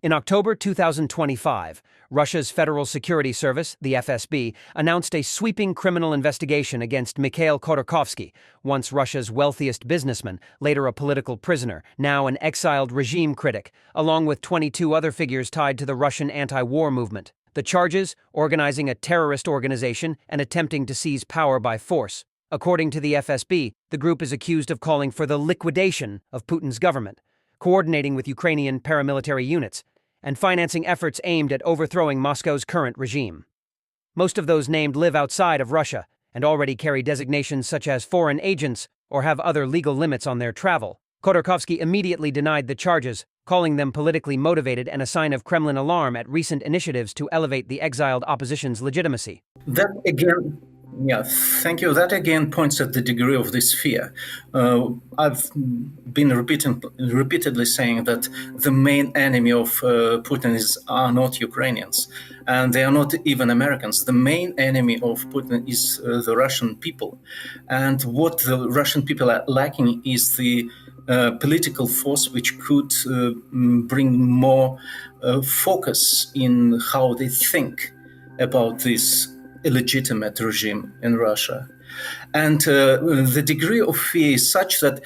In October 2025, Russia's Federal Security Service, the FSB, announced a sweeping criminal investigation against Mikhail Khodorkovsky, once Russia's wealthiest businessman, later a political prisoner, now an exiled regime critic, along with 22 other figures tied to the Russian anti-war movement. The charges: organizing a terrorist organization and attempting to seize power by force. According to the FSB, the group is accused of calling for the liquidation of Putin's government, coordinating with Ukrainian paramilitary units, and financing efforts aimed at overthrowing Moscow's current regime. Most of those named live outside of Russia and already carry designations such as foreign agents or have other legal limits on their travel. Khodorkovsky immediately denied the charges, calling them politically motivated and a sign of Kremlin alarm at recent initiatives to elevate the exiled opposition's legitimacy. Thank you. That again points at the degree of this fear. I've been repeatedly saying that the main enemy of Putin are not Ukrainians, and they are not even Americans. The main enemy of Putin is the Russian people. And what the Russian people are lacking is the political force which could bring more focus in how they think about this illegitimate regime in Russia. And the degree of fear is such that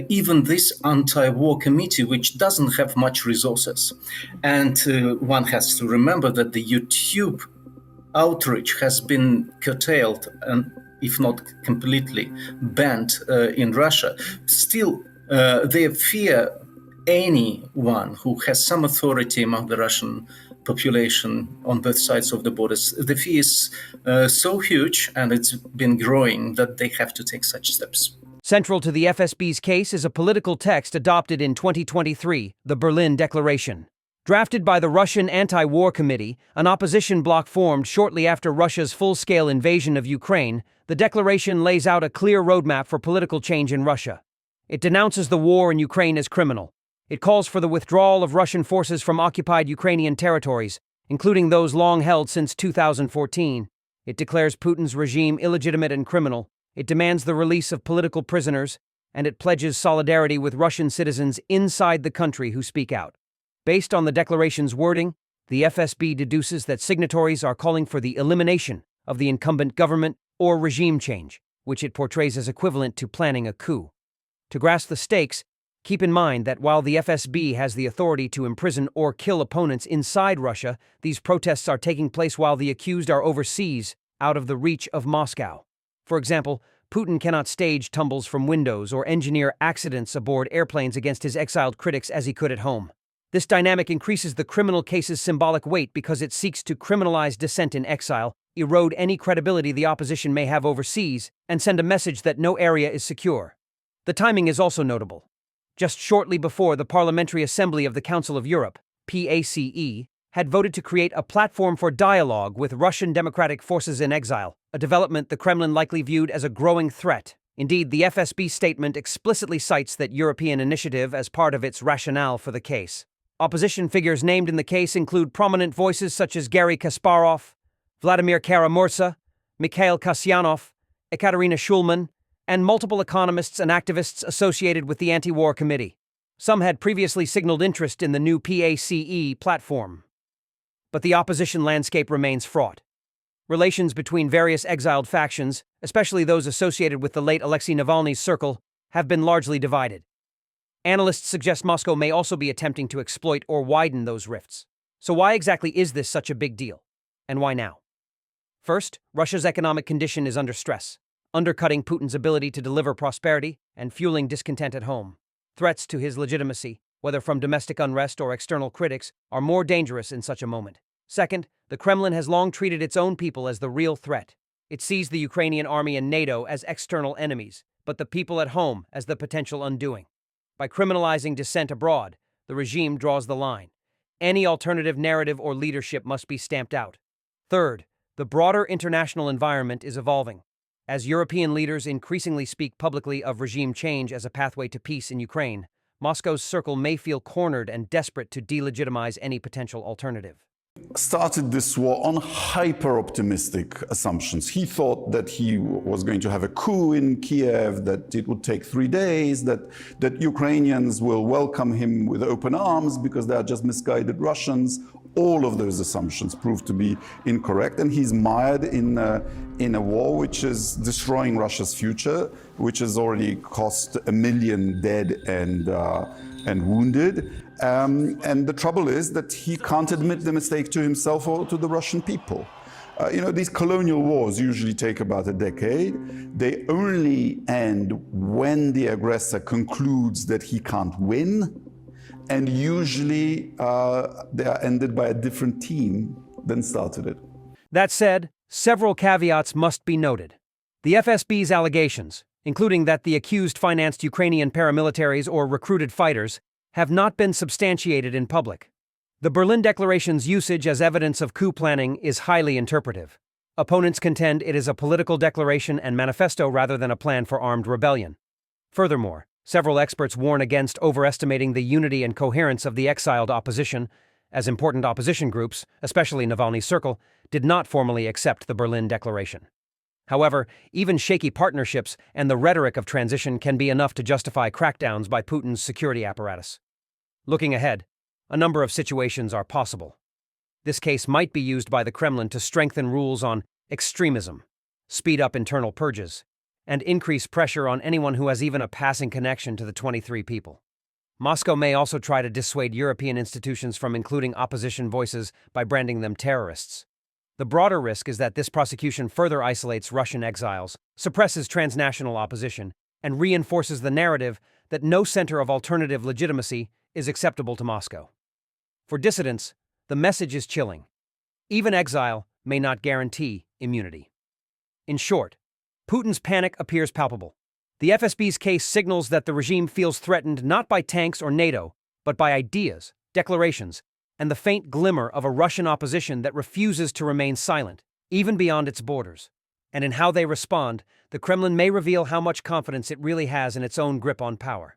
even this anti-war committee, which doesn't have much resources, and one has to remember that the YouTube outreach has been curtailed and, if not completely, banned in Russia, still they fear anyone who has some authority among the Russian population on both sides of the borders. The fear is so huge, and it's been growing, that they have to take such steps. Central to the FSB's case is a political text adopted in 2023, the Berlin Declaration. Drafted by the Russian Anti-War Committee, an opposition bloc formed shortly after Russia's full-scale invasion of Ukraine, the declaration lays out a clear roadmap for political change in Russia. It denounces the war in Ukraine as criminal. It calls for the withdrawal of Russian forces from occupied Ukrainian territories, including those long held since 2014. It declares Putin's regime illegitimate and criminal. It demands the release of political prisoners, and it pledges solidarity with Russian citizens inside the country who speak out. Based on the declaration's wording, the FSB deduces that signatories are calling for the elimination of the incumbent government or regime change, which it portrays as equivalent to planning a coup. To grasp the stakes, keep in mind that while the FSB has the authority to imprison or kill opponents inside Russia, these protests are taking place while the accused are overseas, out of the reach of Moscow. For example, Putin cannot stage tumbles from windows or engineer accidents aboard airplanes against his exiled critics as he could at home. This dynamic increases the criminal case's symbolic weight because it seeks to criminalize dissent in exile, erode any credibility the opposition may have overseas, and send a message that no area is secure. The timing is also notable. Just shortly before the Parliamentary Assembly of the Council of Europe, PACE, had voted to create a platform for dialogue with Russian democratic forces in exile, a development the Kremlin likely viewed as a growing threat. Indeed, the FSB statement explicitly cites that European initiative as part of its rationale for the case. Opposition figures named in the case include prominent voices such as Garry Kasparov, Vladimir Kara-Murza, Mikhail Kasyanov, Ekaterina Shulman, and multiple economists and activists associated with the anti-war committee. Some had previously signaled interest in the new PACE platform. But the opposition landscape remains fraught. Relations between various exiled factions, especially those associated with the late Alexei Navalny's circle, have been largely divided. Analysts suggest Moscow may also be attempting to exploit or widen those rifts. So why exactly is this such a big deal? And why now? First, Russia's economic condition is under stress, undercutting Putin's ability to deliver prosperity and fueling discontent at home. Threats to his legitimacy, whether from domestic unrest or external critics, are more dangerous in such a moment. Second, the Kremlin has long treated its own people as the real threat. It sees the Ukrainian army and NATO as external enemies, but the people at home as the potential undoing. By criminalizing dissent abroad, the regime draws the line. Any alternative narrative or leadership must be stamped out. Third, the broader international environment is evolving. As European leaders increasingly speak publicly of regime change as a pathway to peace in Ukraine, Moscow's circle may feel cornered and desperate to delegitimize any potential alternative. started this war on hyper-optimistic assumptions. He thought that he was going to have a coup in Kiev, that it would take 3 days, that Ukrainians will welcome him with open arms because they are just misguided Russians. All of those assumptions proved to be incorrect, and he's mired in a war which is destroying Russia's future, which has already cost 1 million dead and wounded. And the trouble is that he can't admit the mistake to himself or to the Russian people. These colonial wars usually take about a decade. They only end when the aggressor concludes that he can't win. And usually they are ended by a different team than started it. That said, several caveats must be noted. The FSB's allegations, including that the accused financed Ukrainian paramilitaries or recruited fighters, have not been substantiated in public. The Berlin Declaration's usage as evidence of coup planning is highly interpretive. Opponents contend it is a political declaration and manifesto rather than a plan for armed rebellion. Furthermore, several experts warn against overestimating the unity and coherence of the exiled opposition, as important opposition groups, especially Navalny's circle, did not formally accept the Berlin Declaration. However, even shaky partnerships and the rhetoric of transition can be enough to justify crackdowns by Putin's security apparatus. Looking ahead, a number of situations are possible. This case might be used by the Kremlin to strengthen rules on extremism, speed up internal purges, and increase pressure on anyone who has even a passing connection to the 23 people. Moscow may also try to dissuade European institutions from including opposition voices by branding them terrorists. The broader risk is that this prosecution further isolates Russian exiles, suppresses transnational opposition, and reinforces the narrative that no center of alternative legitimacy is acceptable to Moscow. For dissidents, the message is chilling. Even exile may not guarantee immunity. In short, Putin's panic appears palpable. The FSB's case signals that the regime feels threatened not by tanks or NATO, but by ideas, declarations, and the faint glimmer of a Russian opposition that refuses to remain silent, even beyond its borders. And in how they respond, the Kremlin may reveal how much confidence it really has in its own grip on power.